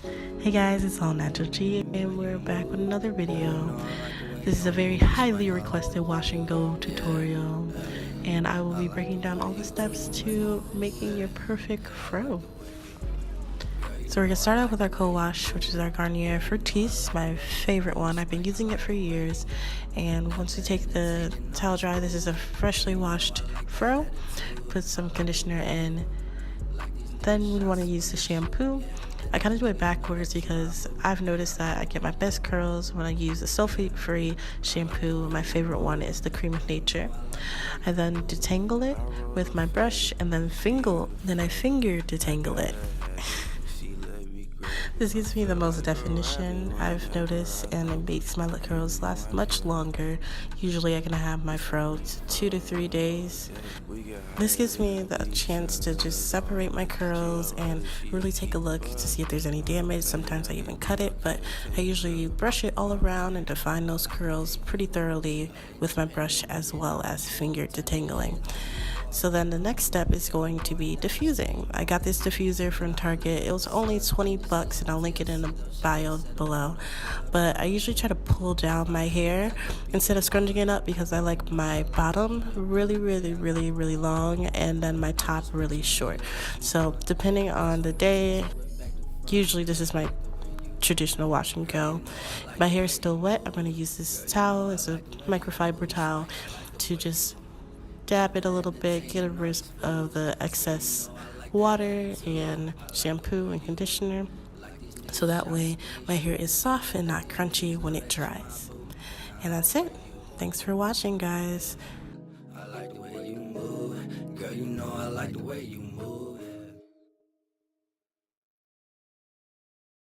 Hey guys, it's All Natural G and we're back with another video. This is a very highly requested wash and go tutorial and I will be breaking down all the steps to making your perfect fro. So we're going to start out with our co-wash, which is our Garnier Fructis, my favorite one. I've been using it for years, and once we take the towel dry, this is a freshly washed fro. Put some conditioner in. Then we want to use the shampoo. I kind of do it backwards because I've noticed that I get my best curls when I use the sulfate-free shampoo. My favorite one is the Creme of Nature. I then detangle it with my brush and then I finger detangle it. This gives me the most definition I've noticed, and it makes my curls last much longer. Usually I can have my fro 2 to 3 days. This gives me the chance to just separate my curls and really take a look to see if there's any damage. Sometimes I even cut it, but I usually brush it all around and define those curls pretty thoroughly with my brush as well as finger detangling. So then the next step is going to be diffusing. I got this diffuser from Target. It was only 20 bucks and I'll link it in the bio below. But I usually try to pull down my hair instead of scrunching it up because I like my bottom really long and then my top really short. So depending on the day, usually this is my traditional wash and go. If my hair is still wet, I'm going to use this towel. It's a microfiber towel to just dab it a little bit, get rid of the excess water and shampoo and conditioner, so that way my hair is soft and not crunchy when it dries. And that's it. Thanks for watching, guys. I like the way you move, girl, you know I like the way you move.